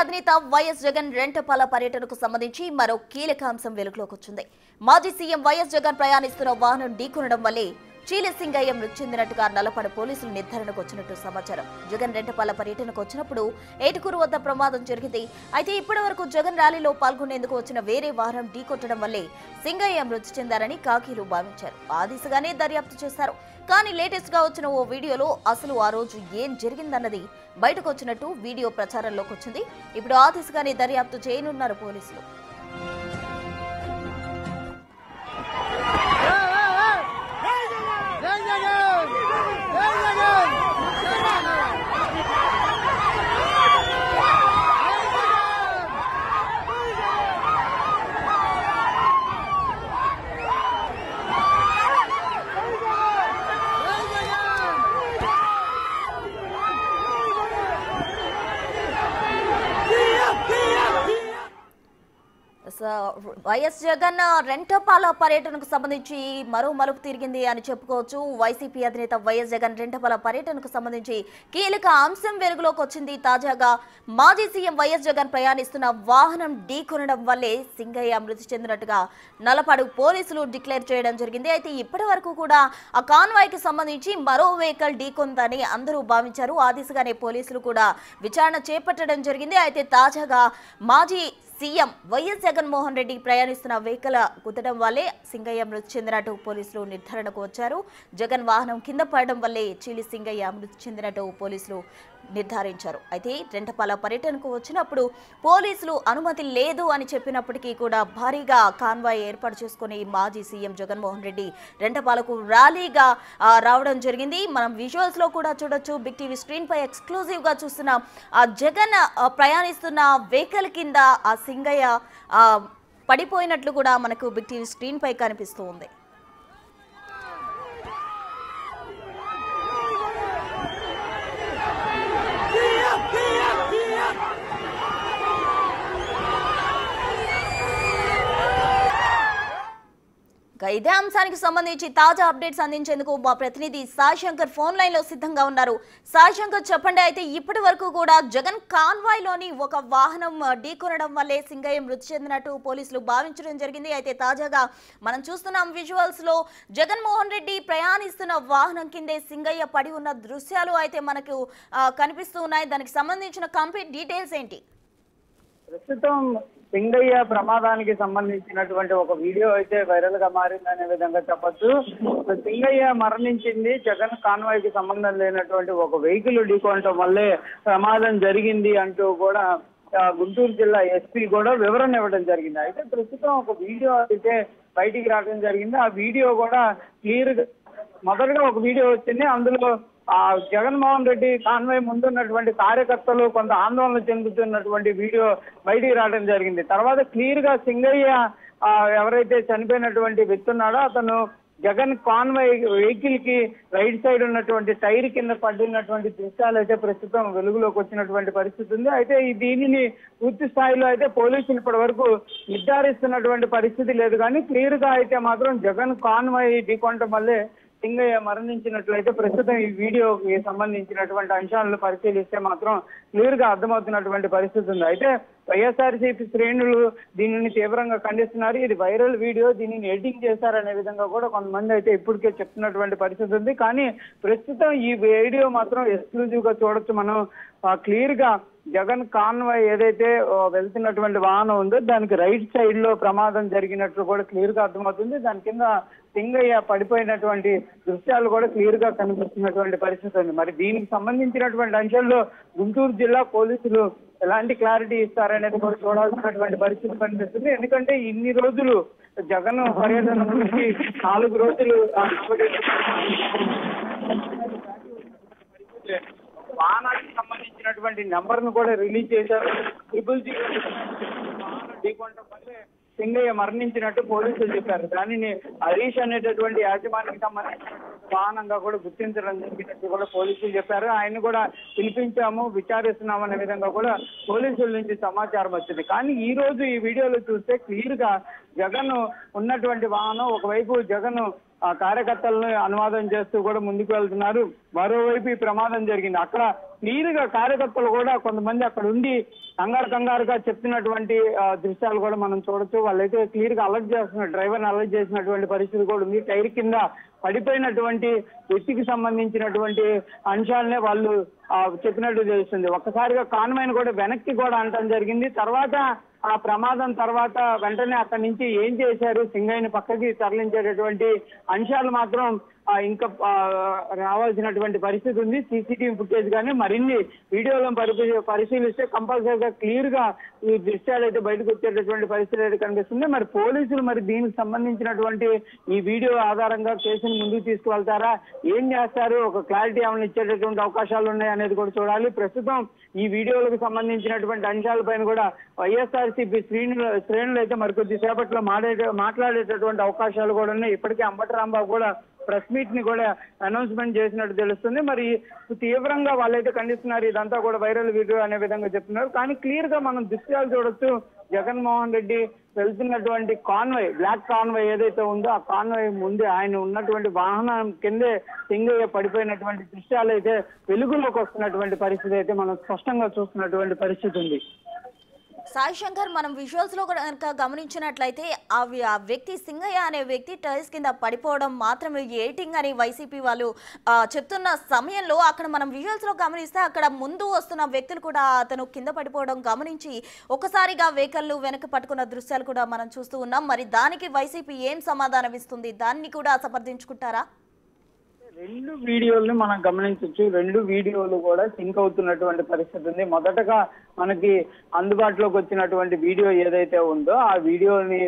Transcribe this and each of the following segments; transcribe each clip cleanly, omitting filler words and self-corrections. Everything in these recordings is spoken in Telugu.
అధినేత వైఎస్ జగన్ రెంటపాల పర్యటనకు సంబంధించి మరో కీలక అంశం వెలుగులోకి వచ్చింది. మాజీ సీఎం వైఎస్ జగన్ ప్రయాణిస్తున్న వాహనం ఢీకొనడం వల్లే చీలి సింగయ్య మృతి చెందినట్టుగా నల్లపడ పోలీసులు నిర్ధారణకు వచ్చినట్టు సమాచారం. జగన్ రెంటపాల పర్యటనకు వచ్చినప్పుడు ఏటుకూరు వద్ద ప్రమాదం జరిగింది. అయితే ఇప్పటి వరకు జగన్ ర్యాలీలో పాల్గొనేందుకు వచ్చిన వేరే వాహనం ఢీకొట్టడం వల్లే సింగయ్య మృతి చెందారని కాకీలు భావించారు. ఆ దిశగానే దర్యాప్తు చేశారు. కానీ లేటెస్ట్ గా వచ్చిన ఓ వీడియోలో అసలు ఆ రోజు ఏం జరిగిందన్నది బయటకు వచ్చినట్టు వీడియో ప్రచారంలోకి వచ్చింది. ఇప్పుడు ఆ దిశగానే దర్యాప్తు చేయనున్నారు పోలీసులు. వైఎస్ జగన్ రెంటపాల పర్యటనకు సంబంధించి మరో మలుపు తిరిగింది అని చెప్పుకోవచ్చు. వైసీపీ అధినేత వైఎస్ జగన్ రెంటపాల పర్యటనకు సంబంధించి కీలక అంశం వెలుగులోకి వచ్చింది. తాజాగా మాజీ సీఎం వైఎస్ జగన్ ప్రయాణిస్తున్న వాహనం ఢీకొనడం వల్లే సింగయ్య మృతి చెందినట్టుగా నల్లపాడు పోలీసులు డిక్లేర్ చేయడం జరిగింది. అయితే ఇప్పటి వరకు కూడా ఆ కాన్వాయ్ కి సంబంధించి మరో వెహికల్ ఢీకొందని అందరూ భావించారు. ఆ దిశగానే పోలీసులు కూడా విచారణ చేపట్టడం జరిగింది. అయితే తాజాగా మాజీ సీఎం వైఎస్ జగన్మోహన్ రెడ్డి ప్రయాణిస్తున్న వెహికల్ గుద్దడం వల్లే సింగయ్య మృతి చెందినట్టు పోలీసులు నిర్ధారణకు వచ్చారు. జగన్ వాహనం కింద పడడం వల్లే చీలి సింగయ్య మృతి చెందినట్టు పోలీసులు నిర్ధారించారు. అయితే రెంటపాల పర్యటనకు వచ్చినప్పుడు పోలీసులు అనుమతి లేదు అని చెప్పినప్పటికీ కూడా భారీగా కాన్వాయ్ ఏర్పాటు చేసుకుని మాజీ సీఎం జగన్మోహన్ రెడ్డి రెంటపాలకు ర్యాలీగా రావడం జరిగింది. మనం విజువల్స్ లో కూడా చూడొచ్చు. బిగ్ టీవీ స్క్రీన్ పై ఎక్స్క్లూజివ్ గా చూస్తున్న ఆ జగన్ ప్రయాణిస్తున్న వెహికల్ కింద ఆ సింగయ్య పడిపోయినట్లు కూడా మనకు బిగ్ టీవీ స్క్రీన్ పై కనిపిస్తూ ఉంది. ఇదే అంశానికి సంబంధించి తాజా అప్డేట్స్ అందించేందుకు మా ప్రతినిధి సాయి శంకర్ ఫోన్ లైన్ లో సిద్ధంగా ఉన్నారు. సాయి శంకర్, చెప్పండి. అయితే ఇప్పటి వరకు కూడా జగన్ కాన్వాయ్ లోని ఒక వాహనం ఢీకొనడం వల్లే సింగయ్య మృతి చెందినట్టు పోలీసులు భావించడం జరిగింది. అయితే తాజాగా మనం చూస్తున్నాం విజువల్స్ లో జగన్మోహన్ రెడ్డి ప్రయాణిస్తున్న వాహనం కిందే సింగయ్య పడి ఉన్న దృశ్యాలు అయితే మనకు కనిపిస్తూ ఉన్నాయి. దానికి సంబంధించిన కంప్లీట్ డీటెయిల్స్ ఏంటి? ప్రస్తుతం సింగయ్య ప్రమాదానికి సంబంధించినటువంటి ఒక వీడియో అయితే వైరల్ గా మారిందనే విధంగా చెప్పొచ్చు. సింగయ్య మరణించింది జగన్ కాన్వాయ్ కి సంబంధం లేనటువంటి ఒక వెహికల్ ఢీకొనడం వల్లే ప్రమాదం జరిగింది అంటూ కూడా గుంటూరు జిల్లా ఎస్పీ కూడా వివరణ ఇవ్వడం జరిగింది. అయితే ప్రస్తుతం ఒక వీడియో అయితే బయటికి రావడం జరిగింది. ఆ వీడియో కూడా క్లియర్ గా మొదటగా ఒక వీడియో వచ్చింది. అందులో జగన్మోహన్ రెడ్డి కాన్వాయ్ ముందున్నటువంటి కార్యకర్తలు కొంత ఆందోళన చెందుతున్నటువంటి వీడియో బయటికి రావడం జరిగింది. తర్వాత క్లియర్ గా సింగయ్య ఎవరైతే చనిపోయినటువంటి వ్యక్తి ఉన్నాడో అతను జగన్ కాన్వాయ్ వెహికల్ కి రైట్ సైడ్ ఉన్నటువంటి టైర్ కింద పడినటువంటి దృశ్యాలు అయితే ప్రస్తుతం వెలుగులోకి వచ్చినటువంటి పరిస్థితి ఉంది. అయితే దీనిని పూర్తి స్థాయిలో అయితే పోలీసులు ఇప్పటి వరకు నిర్ధారిస్తున్నటువంటి పరిస్థితి లేదు. కానీ క్లియర్ గా అయితే మాత్రం జగన్ కాన్వాయ్ ఢీకొనడం వల్లే సింగయ్య మరణించినట్లయితే ప్రస్తుతం ఈ వీడియోకి సంబంధించినటువంటి అంశాలను పరిశీలిస్తే మాత్రం క్లియర్ గా అర్థమవుతున్నటువంటి పరిస్థితి ఉంది. అయితే వైఎస్ఆర్సీపీ శ్రేణులు దీనిని తీవ్రంగా ఖండిస్తున్నారు. ఇది వైరల్ వీడియో, దీనిని ఎడిటింగ్ చేశారనే విధంగా కూడా కొంతమంది అయితే ఇప్పటికే చెప్తున్నటువంటి పరిస్థితి ఉంది. కానీ ప్రస్తుతం ఈ వీడియో మాత్రం ఎక్స్క్లూజివ్ గా చూడొచ్చు. మనం క్లియర్ గా జగన్ కాన్వాయ్ ఏదైతే వెళ్తున్నటువంటి వాహనం ఉందో దానికి రైట్ సైడ్ లో ప్రమాదం జరిగినట్లు కూడా క్లియర్ గా అర్థమవుతుంది. దాని కింద సింగయ్య పడిపోయినటువంటి దృశ్యాలు కూడా క్లియర్ గా కనిపిస్తున్నటువంటి పరిస్థితి ఉంది. మరి దీనికి సంబంధించినటువంటి అంశాల్లో గుంటూరు జిల్లా పోలీసులు ఎలాంటి క్లారిటీ ఇస్తారనేది కూడా చూడాల్సినటువంటి పరిస్థితి కనిపిస్తుంది. ఎందుకంటే ఇన్ని రోజులు జగన్ పర్యటన గురించి 4 రోజులు వాహనానికి సంబంధించినటువంటి నెంబర్ ను కూడా రిలీజ్ చేశారు. 000 వాహనం ఢీకొనడం వల్లే సింగయ్య మరణించినట్టు పోలీసులు చెప్పారు. దానిని హరీష్ అనేటటువంటి యాజమాన్యానికి సంబంధించిన వాహనంగా కూడా గుర్తించడం జరిగినట్టు కూడా పోలీసులు చెప్పారు. ఆయన కూడా పిలిపించాము, విచారిస్తున్నాము అనే విధంగా కూడా పోలీసుల నుంచి సమాచారం వచ్చింది. కానీ ఈ రోజు ఈ వీడియోలో చూస్తే క్లియర్ గా జగన్ ఉన్నటువంటి వాహనం, ఒకవైపు జగన్ ఆ కార్యకర్తలను అనువాదం చేస్తూ కూడా ముందుకు వెళ్తున్నారు. మరోవైపు ఈ ప్రమాదం జరిగింది. అక్కడ క్లియర్గా కార్యకర్తలు కూడా కొంతమంది అక్కడ ఉండి కంగారుగా చెప్తున్నటువంటి దృశ్యాలు కూడా మనం చూడొచ్చు. వాళ్ళైతే క్లియర్గా అలర్ట్ చేస్తున్నారు, డ్రైవర్ని అలర్ట్ చేసినటువంటి పరిస్థితి కూడా ఉంది. టైర్ కింద పడిపోయినటువంటి వ్యక్తికి సంబంధించినటువంటి అంశాలనే వాళ్ళు చెప్పినట్టు తెలుస్తుంది. ఒక్కసారిగా కాన్వాయ్ని కూడా వెనక్కి కూడా అనటం జరిగింది. తర్వాత ఆ ప్రమాదం తర్వాత వెంటనే అక్కడి నుంచి ఏం చేశారు, సింగయ్యని పక్కకి తరలించేటటువంటి అంశాలు మాత్రం ఇంకా రావాల్సినటువంటి పరిస్థితి ఉంది. సీసీటీవీ ఫుటేజ్ కానీ మరిన్ని వీడియోలను పరిశీలిస్తే కంపల్సరీగా క్లియర్గా ఈ దృశ్యాలు అయితే బయటకు వచ్చేటటువంటి పరిస్థితి అయితే కనిపిస్తుంది. మరి పోలీసులు మరి దీనికి సంబంధించినటువంటి ఈ వీడియో ఆధారంగా కేసును ముందుకు తీసుకువెళ్తారా, ఏం చేస్తారు, ఒక క్లారిటీ ఏమైనా ఇచ్చేటటువంటి అవకాశాలు ఉన్నాయి అనేది కూడా చూడాలి. ప్రస్తుతం ఈ వీడియోలకు సంబంధించినటువంటి అంశాలపైన కూడా వైఎస్ఆర్సీపీ శ్రేణులు అయితే మరికొద్ది సేపట్లో మాట్లాడేటటువంటి అవకాశాలు కూడా ఉన్నాయి. ఇప్పటికే అంబటి రాంబాబు కూడా ప్రెస్ మీట్ ని కూడా అనౌన్స్మెంట్ చేసినట్టు తెలుస్తుంది. మరి తీవ్రంగా వాళ్ళైతే ఖండిస్తున్నారు. ఇదంతా కూడా వైరల్ వీడియో అనే విధంగా చెప్తున్నారు. కానీ క్లియర్ గా మనం దృశ్యాలు చూడొచ్చు. జగన్మోహన్ రెడ్డి వెళ్తున్నటువంటి కాన్వాయ్, బ్లాక్ కాన్వాయ్ ఏదైతే ఉందో ఆ కాన్వాయ్ ముందే ఆయన ఉన్నటువంటి వాహనం కిందే సింగయ్య పడిపోయినటువంటి దృశ్యాలు అయితే వెలుగులోకి వస్తున్నటువంటి పరిస్థితి అయితే మనం స్పష్టంగా చూస్తున్నటువంటి పరిస్థితి ఉంది. సాయి శంకర్, మనం విజువల్స్ లో కనుక గమనించినట్లయితే ఆ వ్యక్తి సింగయ్య అనే వ్యక్తి టైర్స్ కింద పడిపోవడం మాత్రమే ఎయిటింగ్ అని వైసీపీ వాళ్ళు చెప్తున్న సమయంలో అక్కడ మనం విజువల్స్ లో గమనిస్తే అక్కడ ముందు వస్తున్న వ్యక్తులు కూడా అతను కింద పడిపోవడం గమనించి ఒకసారిగా వెహికల్ వెనక పట్టుకున్న దృశ్యాలు కూడా మనం చూస్తూ ఉన్నాం. మరి దానికి వైసీపీ ఏం సమాధానం ఇస్తుంది, దాన్ని కూడా సమర్థించుకుంటారా? రెండు వీడియోలను మనం గమనించవచ్చు. రెండు వీడియోలు కూడా సింక్ అవుతున్నటువంటి పరిస్థితి ఉంది. మొదటగా మనకి అందుబాటులోకి వచ్చినటువంటి వీడియో ఏదైతే ఉందో ఆ వీడియోని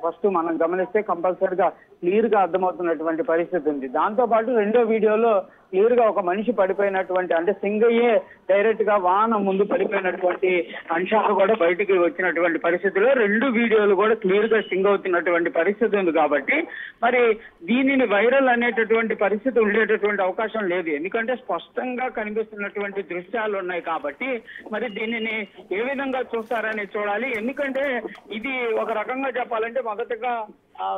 ఫస్ట్ మనం గమనిస్తే కంపల్సరిగా క్లియర్ గా అర్థమవుతున్నటువంటి పరిస్థితి ఉంది. దాంతో పాటు రెండో వీడియోలో క్లియర్ గా ఒక మనిషి పడిపోయినటువంటి, అంటే సింగయ్యే డైరెక్ట్ గా వాహనం ముందు పడిపోయినటువంటి అంశాలు కూడా బయటికి వచ్చినటువంటి పరిస్థితిలో రెండు వీడియోలు కూడా క్లియర్ గా సింక్ అవుతున్నటువంటి పరిస్థితి ఉంది. కాబట్టి మరి దీనిని వైరల్ అనేటటువంటి పరిస్థితి ఉండేటటువంటి అవకాశం లేదు. ఎందుకంటే స్పష్టంగా కనిపిస్తున్నటువంటి దృశ్యాలు ఉన్నాయి కాబట్టి మరి దీనిని ఏ విధంగా చూస్తారని చూడాలి. ఎందుకంటే ఇది ఒక రకంగా చెప్పాలంటే మొదటగా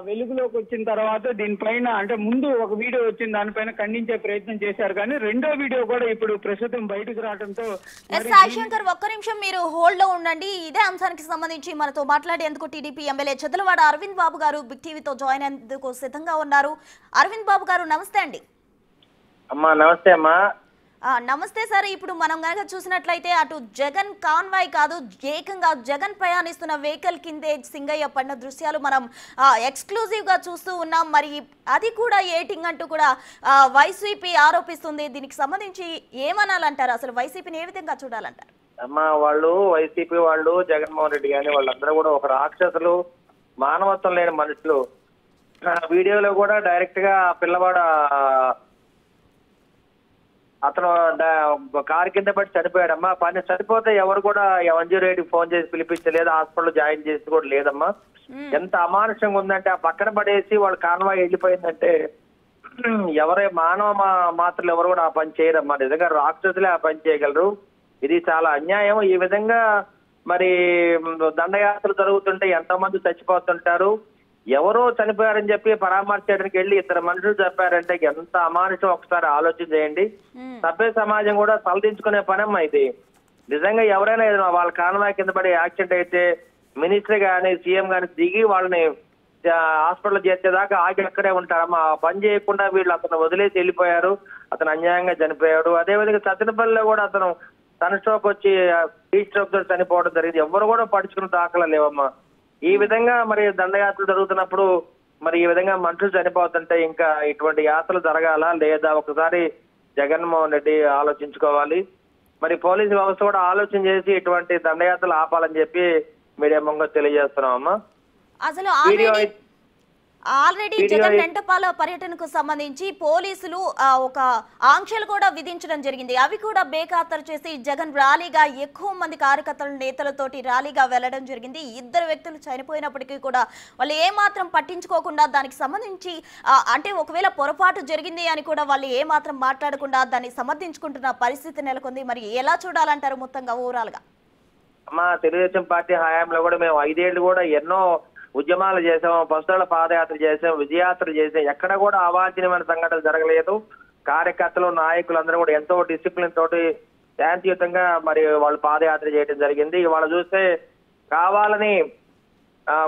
వెలుగులోకి వచ్చిన తర్వాత దీనిపైన, అంటే ముందు ఒక వీడియో వచ్చింది దానిపైన ఖండించే ప్రయత్నం చేశారు. కానీ రెండో వీడియో కూడా ఇప్పుడు ప్రస్తుతం బయటకు రావడంతో సాయి శంకర్, ఒక్క నిమిషం మీరు హోల్డ్ లో ఉండండి. ఇదే అంశానికి సంబంధించి మనతో మాట్లాడేందుకు టీడీపీ ఎమ్మెల్యే చదలవాడ అరవింద్ బాబు గారు బిగ్ టీవీతో జాయిన్ అయ్యేందుకు సిద్ధంగా ఉన్నారు. అరవింద్ బాబు గారు నమస్తే అండి. అమ్మా నమస్తే అమ్మా. నమస్తే సార్. ఇప్పుడు మనం కనుక చూసినట్లయితే అటు జగన్ కాన్వాయ్ కాదు, ఏకంగా జగన్ ప్రయాణిస్తున్న వెహికల్ కిందే సింగయ్య పడిన దృశ్యాలు మనం ఎక్స్క్లూజివ్ గా చూస్తూ ఉన్నాం. మరి అది కూడా ఏటింగ్ అంటూ కూడా వైసీపీ ఆరోపిస్తుంది. దీనికి సంబంధించి ఏమనాలంటారు, అసలు వైసీపీని ఏ విధంగా చూడాలంటారు? అమ్మా వాళ్ళు వైసీపీ వాళ్ళు, జగన్మోహన్ రెడ్డి కానీ వాళ్ళందరూ కూడా ఒక రాక్షసులు, మానవత్వం లేని మనుషులు. వీడియోలో కూడా డైరెక్ట్ గా పిల్లవాడు అతను కారు కింద పడి చనిపోయాడమ్మా. పని చనిపోతే ఎవరు కూడా 108కి ఫోన్ చేసి పిలిపించలేదు, హాస్పిటల్ జాయిన్ చేసి కూడా లేదమ్మా. ఎంత అమానుషంగా ఉందంటే ఆ పక్కన పడేసి వాళ్ళు కాన్వాయ్ వెళ్ళిపోయిందంటే ఎవరే మానవ మాత్రలు ఎవరు కూడా ఆ పని చేయరమ్మా. నిజంగా రాక్షసులే ఆ పని చేయగలరు. ఇది చాలా అన్యాయం. ఈ విధంగా మరి దండయాత్రలు జరుగుతుంటే ఎంతో మంది చచ్చిపోతుంటారు. ఎవరో చనిపోయారని చెప్పి పరామర్శించడానికి వెళ్ళి ఇద్దరు మనుషులు చెప్పారంటే ఎంత అమానుషం ఒకసారి ఆలోచన చేయండి. సభ్య సమాజం కూడా తలదించుకునే పనమ్మా ఇది. నిజంగా ఎవరైనా వాళ్ళ కాన్వాయ్ కింద పడి యాక్సిడెంట్ అయితే మినిస్టర్ గానీ సీఎం గానీ దిగి వాళ్ళని హాస్పిటల్ చేర్చేదాకా ఆగి అక్కడే ఉంటారమ్మా. పని చేయకుండా వీళ్ళు అతను వదిలేసి వెళ్ళిపోయారు. అతను అన్యాయంగా చనిపోయాడు. అదేవిధంగా సత్తెనపల్లిలో కూడా అతను సన్ స్ట్రోక్ వచ్చి హీట్ స్ట్రోక్ తో చనిపోవడం జరిగింది. ఎవరు కూడా పడుచుకున్న దాఖలా లేవమ్మా. ఈ విధంగా మరి దండయాత్రలు జరుగుతున్నప్పుడు మరి ఈ విధంగా మనుషులు చనిపోతుంటే ఇంకా ఇటువంటి యాత్రలు జరగాల లేదా ఒకసారి జగన్మోహన్ రెడ్డి ఆలోచించుకోవాలి. మరి పోలీసు వ్యవస్థ కూడా ఆలోచన చేసి ఇటువంటి దండయాత్రలు ఆపాలని చెప్పి మీడియా ముందు తెలియజేస్తున్నామమ్మా. అసలు ఆల్రెడీ జగన్ రెంటపాల పర్యటనకు సంబంధించి పోలీసులు ఒక ఆంక్షలు కూడా విధించడం జరిగింది. అవి కూడా బేఖాతరు చేసి జగన్ ర్యాలీగా ఎక్కువ మంది కార్యకర్తల నేతలతోటి ర్యాలీగా వెళ్లడం జరిగింది. ఇద్దరు వ్యక్తులు చనిపోయినప్పటికీ కూడా వాళ్ళు ఏమాత్రం పట్టించుకోకుండా దానికి సంబంధించి అంటే ఒకవేళ పొరపాటు జరిగింది అని కూడా వాళ్ళు ఏమాత్రం మాట్లాడకుండా దాన్ని సమర్థించుకుంటున్న పరిస్థితి నెలకొంది. మరి ఎలా చూడాలంటారు మొత్తంగా ఓవరాల్ గా? అమ్మా తెలుగుదేశం పార్టీ హయాంలో కూడా మేము 5 ఏళ్లు కూడా ఎన్నో ఉద్యమాలు చేసాం, పసుల పాదయాత్ర చేసాం, విజయాత్ర చేసాం, ఎక్కడ కూడా అవాంఛనీయమైన సంఘటనలు జరగలేదు. కార్యకర్తలు నాయకులు అందరూ కూడా ఎంతో డిసిప్లిన్ తోటి శాంతియుతంగా మరి వాళ్ళు పాదయాత్ర చేయడం జరిగింది. ఇవాళ చూస్తే కావాలని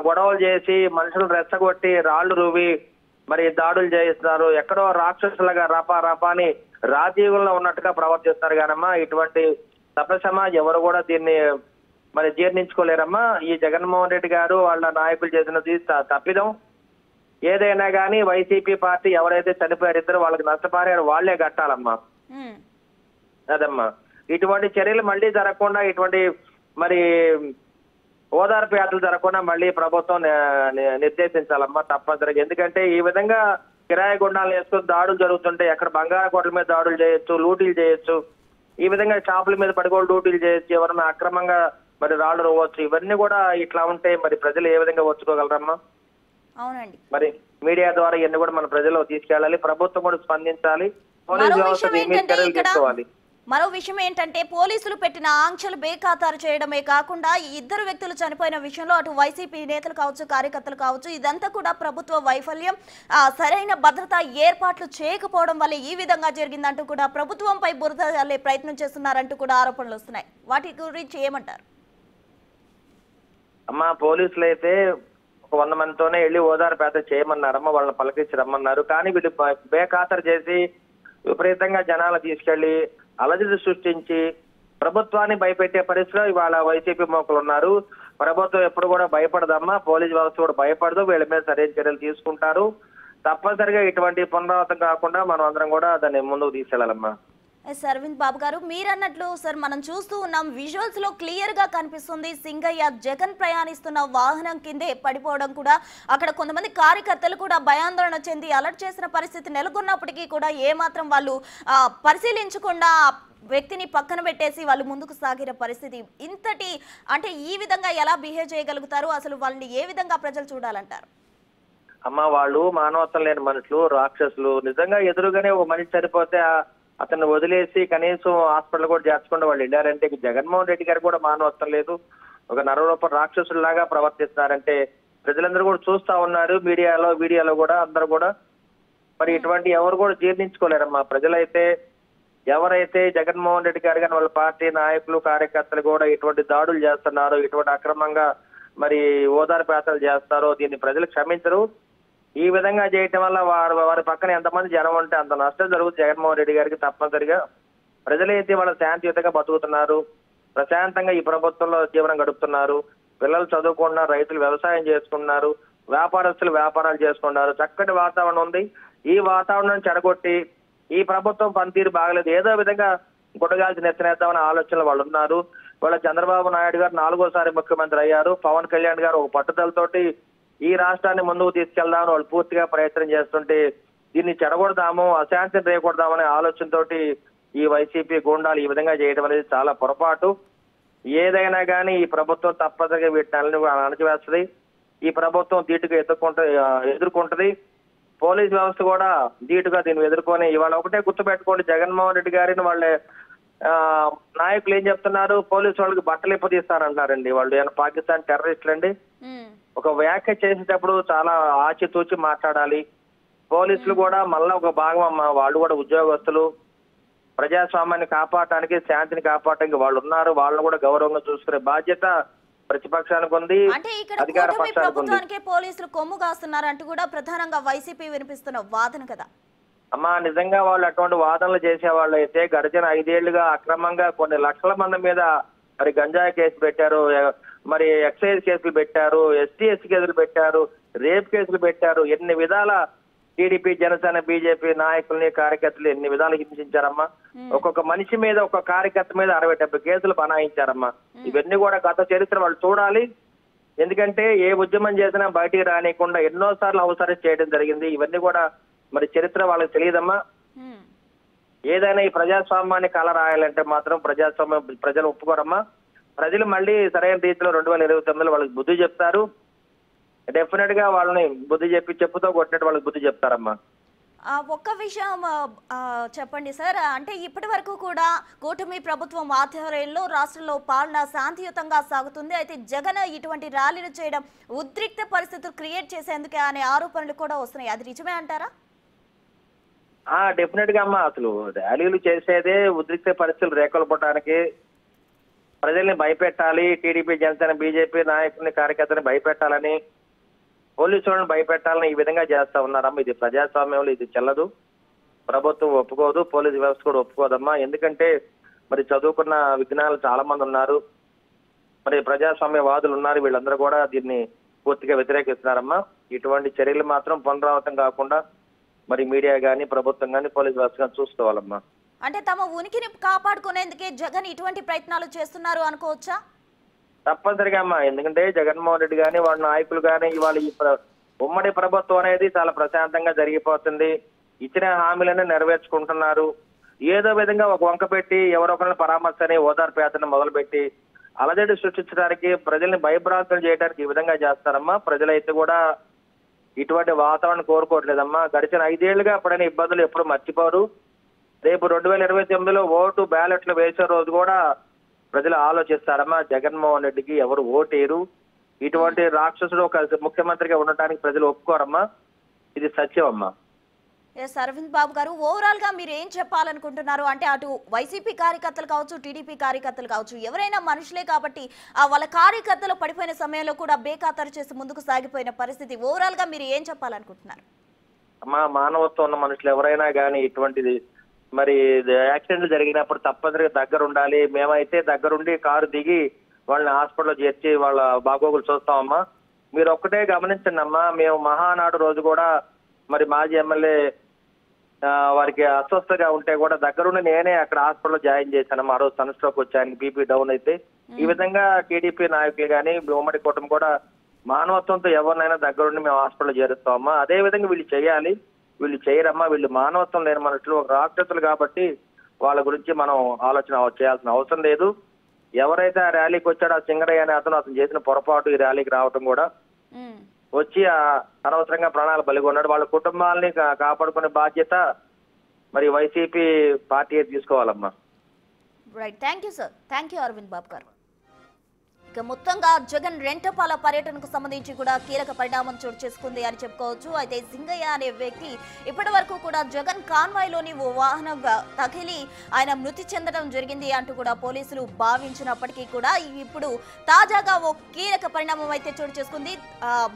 గొడవలు చేసి మనుషులు రెచ్చగొట్టి రాళ్లు రువి మరి దాడులు చేయిస్తున్నారు. ఎక్కడో రాక్షసులుగా రపాని రాజీవుల్లో ఉన్నట్టుగా ప్రవర్తిస్తున్నారు. కానమ్మా ఇటువంటి సభ్య సమాజ్ ఎవరు కూడా దీన్ని మరి జీర్ణించుకోలేరమ్మా. ఈ జగన్మోహన్ రెడ్డి గారు వాళ్ళ నాయకులు చేసినది తప్పిదం. ఏదైనా కానీ వైసీపీ పార్టీ ఎవరైతే చనిపోయారు ఇద్దరు వాళ్ళకి నష్టపరిహారం వాళ్లే కట్టాలమ్మా. అదమ్మా ఇటువంటి చర్యలు మళ్ళీ జరగకుండా, ఇటువంటి మరి ఓదార్పు యాత్రలు జరగకుండా మళ్ళీ ప్రభుత్వం నిర్దేశించాలమ్మా తప్పనిసరిగా. ఎందుకంటే ఈ విధంగా కిరాయి గుండాలు వేసుకుని దాడులు జరుగుతుంటే ఎక్కడ బంగారు కోట్ల మీద దాడులు చేయొచ్చు, లూటీలు చేయొచ్చు, ఈ విధంగా షాపుల మీద పడుకోలు డ్యూటీలు చేయొచ్చు, ఎవరన్నా అక్రమంగా మరి రాళ్లు రువ్వచ్చు. ఇవన్నీ కూడా ఇట్లా ఉంటే మరి ప్రజలు ఏ విధంగా వచ్చుకోగలరమ్మా? అవునండి. మరి మీడియా ద్వారా ఇవన్నీ కూడా మన ప్రజల్లో తీసుకెళ్ళాలి, ప్రభుత్వం కూడా స్పందించాలి, పోలీస్ వ్యవస్థ చర్యలు తీసుకోవాలి. మరో విషయం ఏంటంటే పోలీసులు పెట్టిన ఆంక్షలు బేఖాతారు చేయడమే కాకుండా ఈ ఇద్దరు వ్యక్తులు చనిపోయిన విషయంలో అటు వైసీపీ నేతలు కావచ్చు, కార్యకర్తలు కావచ్చు, ఇదంతా కూడా ప్రభుత్వ వైఫల్యం, సరైన భద్రతా ఏర్పాట్లు చేయకపోవడం వల్ల ఈ విధంగా జరిగిందంటూ కూడా ప్రభుత్వంపై బురద చల్లే ప్రయత్నం చేస్తున్నారంటూ కూడా ఆరోపణలు వస్తున్నాయి. వాటి గురించి ఏమంటారు? అమ్మా పోలీసులు అయితే ఒక 100 మందితోనే వెళ్ళి ఓదార్పు యాత్ర చేయమన్నారమ్మా, వాళ్ళని పలకరించి రమ్మన్నారు. కానీ వీళ్ళు బేఖాతరు చేసి విపరీతంగా జనాలు తీసుకెళ్లి అలజడి సృష్టించి ప్రభుత్వాన్ని భయపెట్టే పరిస్థితిలో ఇవాళ వైసీపీ మోకలు ఉన్నారు. ప్రభుత్వం ఎప్పుడు కూడా భయపడదమ్మా, పోలీస్ వ్యవస్థ కూడా భయపడదు, వీళ్ళ మీద సరైన చర్యలు తీసుకుంటారు. తప్పనిసరిగా ఇటువంటి పునరావృతం కాకుండా మనం అందరం కూడా దాన్ని ముందుకు తీసుకెళ్లాలమ్మా. అరవింద్ బాబు గారు, మీరన్నట్లు సార్ మనం చూస్తూ ఉన్నాం, విజువల్స్ లో క్లియర్ గా కనిపిస్తుంది సింగయ్య జగన్ ప్రయాణిస్తున్న వాహనం కిందే పడిపోవడం కూడా. అక్కడ కొంతమంది కార్యకర్తలు కూడా భయాందోళన చెంది అలర్ట్ చేసిన పరిస్థితి నెలకొన్నప్పటికీ కూడా ఏమాత్రం వాళ్ళు పరిశీలించకుండా వ్యక్తిని పక్కన పెట్టేసి వాళ్ళు ముందుకు సాగిన పరిస్థితి. ఇంతటి అంటే ఈ విధంగా ఎలా బిహేవ్ చేయగలుగుతారు? అసలు వాళ్ళని ఏ విధంగా ప్రజలు చూడాలంటారు? అమ్మ వాళ్ళు మానవత్వం లేని మనుషులు, రాక్షసులు. నిజంగా ఎదురుగానే ఒక మనిషి చనిపోతే అతన్ని వదిలేసి కనీసం హాస్పిటల్ కూడా చేర్చకుండా వాళ్ళు వెళ్ళారంటే జగన్మోహన్ రెడ్డి గారు కూడా మానవత్వం లేదు, ఒక నరరూప రాక్షసుల్లాగా ప్రవర్తిస్తున్నారంటే ప్రజలందరూ కూడా చూస్తా ఉన్నారు. వీడియోలో కూడా అందరూ కూడా మరి ఇటువంటి ఎవరు కూడా జీర్ణించుకోలేరమ్మా. ప్రజలైతే ఎవరైతే జగన్మోహన్ రెడ్డి గారు కానీ వాళ్ళ పార్టీ నాయకులు కార్యకర్తలు కూడా ఇటువంటి దాడులు చేస్తున్నారో, ఇటువంటి అక్రమంగా మరి ఓదార్పు యాత్రలు చేస్తారో దీన్ని ప్రజలు క్షమించరు. ఈ విధంగా చేయటం వల్ల వారి పక్కన ఎంతమంది జనం ఉంటే అంత నష్టం జరుగుతుంది జగన్మోహన్ రెడ్డి గారికి. తప్పనిసరిగా ప్రజలైతే వాళ్ళ శాంతియుతంగా బతుకుతున్నారు, ప్రశాంతంగా ఈ ప్రభుత్వంలో జీవనం గడుపుతున్నారు. పిల్లలు చదువుకుంటున్నారు, రైతులు వ్యవసాయం చేసుకుంటున్నారు, వ్యాపారస్తులు వ్యాపారాలు చేసుకుంటున్నారు. చక్కటి వాతావరణం ఉంది. ఈ వాతావరణాన్ని చెడగొట్టి ఈ ప్రభుత్వం పనితీరు బాగలేదు, ఏదో విధంగా గుడ్డగాల్చి నెత్తనేద్దామనే ఆలోచనలు వాళ్ళు ఉన్నారు. వాళ్ళ చంద్రబాబు నాయుడు గారు 4వ ముఖ్యమంత్రి అయ్యారు. పవన్ కళ్యాణ్ గారు ఒక పట్టుదలతోటి ఈ రాష్ట్రాన్ని ముందుకు తీసుకెళ్దామని వాళ్ళు పూర్తిగా ప్రయత్నం చేస్తుంటే దీన్ని చెడగొడదాము, అశాంతిని రేయకూడదామనే ఆలోచనతోటి ఈ వైసీపీ గూండాలు ఈ విధంగా చేయడం అనేది చాలా పొరపాటు. ఏదైనా కానీ ఈ ప్రభుత్వం తప్పనిసరిగా వీటిని అణచివేస్తుంది. ఈ ప్రభుత్వం ధీటుగా ఎదుర్కొంటది. పోలీస్ వ్యవస్థ కూడా ధీటుగా దీన్ని ఎదుర్కొని ఇవాళ ఒకటే గుర్తుపెట్టుకోండి, జగన్మోహన్ రెడ్డి గారిని వాళ్ళే నాయకులు ఏం చెప్తున్నారు, పోలీసు వాళ్ళకి బట్టలు ఇప్పదీస్తారంటారండి. వాళ్ళు ఏమైనా పాకిస్తాన్ టెర్రరిస్టులు అండి? ఒక వ్యాఖ్య చేసేటప్పుడు చాలా ఆచితూచి మాట్లాడాలి. పోలీసులు కూడా మళ్ళా ఒక భాగం అమ్మ, వాళ్ళు కూడా ఉద్యోగస్తులు, ప్రజాస్వామ్యాన్ని కాపాడటానికి శాంతిని కాపాడటానికి వాళ్ళు ఉన్నారు. వాళ్ళని కూడా గౌరవంగా చూసుకునే బాధ్యత ప్రతిపక్షానికి ఉంది, అధికార పక్షానికి ఉంది. పోలీసులు కొమ్ము కాస్తున్నారు అంటూ కూడా ప్రధానంగా వైసీపీ వినిపిస్తున్న వాదన కదా అమ్మా. నిజంగా వాళ్ళు అటువంటి వాదనలు చేసే వాళ్ళు అయితే గడిచిన 5 ఏళ్లుగా అక్రమంగా కొన్ని లక్షల మంది మీద మరి గంజాయి కేసు పెట్టారు, మరి ఎక్సైజ్ కేసులు పెట్టారు, ఎస్టీ కేసులు పెట్టారు, రేప్ కేసులు పెట్టారు. ఎన్ని విధాల టీడీపీ, జనసేన, బీజేపీ నాయకుల్ని కార్యకర్తలు ఎన్ని విధాలు హింసించారమ్మా. ఒక్కొక్క మనిషి మీద, ఒక్కొక్క కార్యకర్త మీద 60-70 కేసులు బనాయించారమ్మా. ఇవన్నీ కూడా గత చరిత్ర వాళ్ళు చూడాలి. ఎందుకంటే ఏ ఉద్యమం చేసినా బయటికి రానియకుండా ఎన్నోసార్లు హౌస్ అరెస్ట్ చేయడం జరిగింది. ఇవన్నీ కూడా మరి చరిత్ర వాళ్ళకి తెలియదమ్మా. ఏదైనా ఈ ప్రజాస్వామ్యాన్ని కల రాయాలంటే మాత్రం ప్రజాస్వామ్యం ప్రజలు ఒప్పుకోరమ్మా. ప్రజలు మళ్ళీ సరైన రీతిలో 2029లో వాళ్ళకి బుద్ధి చెప్తారు. డెఫినెట్ గా వాళ్ళని బుద్ధి చెప్పుతో కొట్టినట్టు వాళ్ళకి బుద్ధి చెప్తారమ్మా. ఒక్క విషయం చెప్పండి సార్. అంటే ఇప్పటి వరకు కూడా కూటమి ప్రభుత్వం ఆధ్వర్యంలో రాష్ట్రంలో పాలన శాంతియుతంగా సాగుతుంది. అయితే జగన్ ఇటువంటి ర్యాలీలు చేయడం ఉద్రిక్త పరిస్థితులు క్రియేట్ చేసేందుకే అనే ఆరోపణలు కూడా వస్తున్నాయి. అది నిజమే అంటారా? డెఫినెట్ గా అమ్మా, అసలు ర్యాలీలు చేసేదే ఉద్రిక్త పరిస్థితులు రేకొల్పడానికి, ప్రజల్ని భయపెట్టాలి, టీడీపీ జనసేన బీజేపీ నాయకుల్ని కార్యకర్తని భయపెట్టాలని, పోలీసులను భయపెట్టాలని ఈ విధంగా చేస్తా ఉన్నారమ్మా. ఇది ప్రజాస్వామ్యంలో ఇది చెల్లదు, ప్రభుత్వం ఒప్పుకోదు, పోలీసు వ్యవస్థ కూడా ఒప్పుకోదమ్మా. ఎందుకంటే మరి చదువుకున్న విజ్ఞానులు చాలా మంది ఉన్నారు, మరి ప్రజాస్వామ్యవాదులు ఉన్నారు, వీళ్ళందరూ కూడా దీన్ని పూర్తిగా వ్యతిరేకిస్తున్నారమ్మా. ఇటువంటి చర్యలు మాత్రం పునరావృతం కాకుండా మరి మీడియా గానీ, ప్రభుత్వం గానీ, పోలీసు వ్యవస్థ గానీ చూసుకోవాలమ్మా. అంటే తమ ఉనికిని కాపాడుకునేందుకే జగన్ ఇటువంటి ప్రయత్నాలు చేస్తున్నారు అనుకోవచ్చా? తప్పనిసరిగా అమ్మా, ఎందుకంటే జగన్మోహన్ రెడ్డి గానీ, వాళ్ళ నాయకులు గానీ ఇవాళ ఈ ఉమ్మడి ప్రభుత్వం అనేది చాలా ప్రశాంతంగా జరిగిపోతుంది, ఇచ్చిన హామీలను నెరవేర్చుకుంటున్నారు. ఏదో విధంగా ఒక వంక పెట్టి ఎవరొకరిని పరామర్శని ఓదార్పేతను మొదలుపెట్టి అలజడి సృష్టించడానికి, ప్రజల్ని భయభ్రాంతులు చేయడానికి ఈ విధంగా చేస్తారమ్మా. ప్రజలైతే కూడా ఇటువంటి వాతావరణం కోరుకోవట్లేదమ్మా. గడిచిన 5 ఏళ్లుగా పడిన ఇబ్బందులు ఎప్పుడు మర్చిపోరు. రేపు 2029లో ఓటు బ్యాలెట్లు వేసే రోజు కూడా ప్రజలు ఆలోచిస్తారమ్మా, జగన్మోహన్ రెడ్డికి ఎవరు ఓటేరు, ఇటువంటి రాక్షసుడు ఒక ముఖ్యమంత్రిగా ఉండటానికి ప్రజలు ఒప్పుకోరమ్మా. ఇది సత్యం అమ్మా. ఎస్ అరవింద్ బాబు గారు, ఓవరాల్ గా మీరు ఏం చెప్పాలనుకుంటున్నారు? అంటే అటు వైసీపీ కార్యకర్తలు కావచ్చు, టీడీపీ కార్యకర్తలు కావచ్చు, ఎవరైనా మనుషులే కాబట్టి వాళ్ళ కార్యకర్తలు పడిపోయిన సమయంలో కూడా బేఖాతరు చేసి ముందుకు సాగిపోయిన పరిస్థితి, ఓవరాల్ గా మీరు ఏం చెప్పాలనుకుంటున్నారు? అమ్మా, మానవత్వం ఉన్న మనుషులు ఎవరైనా కానీ ఇటువంటిది మరి యాక్సిడెంట్లు జరిగినప్పుడు తప్పనిసరిగా దగ్గర ఉండాలి. మేమైతే దగ్గరుండి కారు దిగి వాళ్ళని హాస్పిటల్లో చేర్చి వాళ్ళ బాగోగులు చూస్తామమ్మా. మీరు ఒక్కటే గమనించండి అమ్మా, మేము మహానాడు రోజు కూడా మరి మాజీ ఎమ్మెల్యే వారికి అస్వస్థగా ఉంటే కూడా దగ్గరుండి నేనే అక్కడ హాస్పిటల్లో జాయిన్ చేశానమ్మా. ఆ రోజు సన్ స్ట్రోక్ వచ్చాయని, బీపీ డౌన్ అయితే. ఈ విధంగా టీడీపీ నాయకులు కానీ, ఉమ్మడి కూటమి కూడా మానవత్వంతో ఎవరినైనా దగ్గరుండి మేము హాస్పిటల్లో చేరుస్తామమ్మా. అదే విధంగా వీళ్ళు చేయాలి, వీళ్ళు చేయరమ్మా. వీళ్ళు మానవత్వం లేని మనుషులు, ఒక రాక్షసులు కాబట్టి వాళ్ళ గురించి మనం ఆలోచన చేయాల్సిన అవసరం లేదు. ఎవరైతే ఆ ర్యాలీకి వచ్చాడో ఆ సింగరయ్య అనే అతను చేసిన పొరపాటు ఈ ర్యాలీకి రావడం కూడా, వచ్చి అనవసరంగా ప్రాణాలు బలిగొన్నాడు. వాళ్ళ కుటుంబాలని కాపాడుకునే బాధ్యత మరి వైసీపీ పార్టీ తీసుకోవాలమ్మా. Right, thank you sir. Thank you Arvind Babu గారు. ఇక మొత్తంగా జగన్ రెంటపాల పర్యటనకు సంబంధించి కూడా కీలక పరిణామం చోటు చేసుకుంది అని చెప్పుకోవచ్చు. అయితే సింగయ్య అనే వ్యక్తి ఇప్పటి వరకు కూడా జగన్ కాన్వాయ్లోని ఓ వాహనం తగిలి ఆయన మృతి చెందడం జరిగింది అంటూ కూడా పోలీసులు భావించినప్పటికీ కూడా ఇప్పుడు తాజాగా ఓ కీలక పరిణామం అయితే చోటు చేసుకుంది.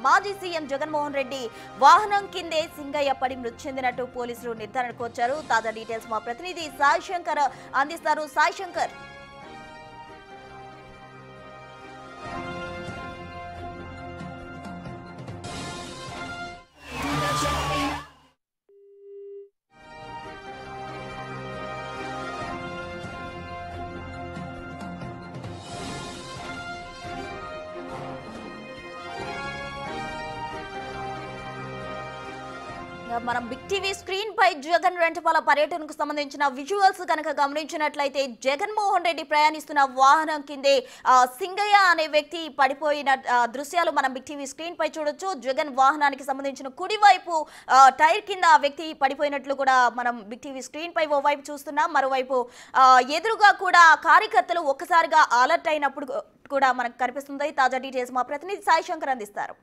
మాజీ సీఎం జగన్మోహన్ రెడ్డి వాహనం కిందే సింగయ్య పడి మృతి చెందినట్టు పోలీసులు నిర్ధారణకు వచ్చారు. తాజా డీటెయిల్స్ మా ప్రతినిధి సాయి శంకర్ అందిస్తారు. సాయి శంకర్, మనం బిగ్ టీవీ స్క్రీన్ పై జగన్ రెంటపాల పర్యటనకు సంబంధించిన విజువల్స్ కనుక గమనించినట్లయితే జగన్మోహన్ రెడ్డి ప్రయాణిస్తున్న వాహనం కిందే సింగయ్య అనే వ్యక్తి పడిపోయిన దృశ్యాలు మనం బిగ్ టీవీ స్క్రీన్ పై చూడొచ్చు. జగన్ వాహనానికి సంబంధించిన కుడివైపు టైర్ కింద ఆ వ్యక్తి పడిపోయినట్లు కూడా మనం బిగ్ టీవీ స్క్రీన్ పై ఓవైపు చూస్తున్నాం. మరోవైపు ఎదురుగా కూడా కార్యకర్తలు ఒక్కసారిగా అలర్ట్ అయినప్పుడు కూడా మనకు కనిపిస్తుంది. తాజా డీటెయిల్స్ మా ప్రతినిధి సాయి శంకర్ అందిస్తారు.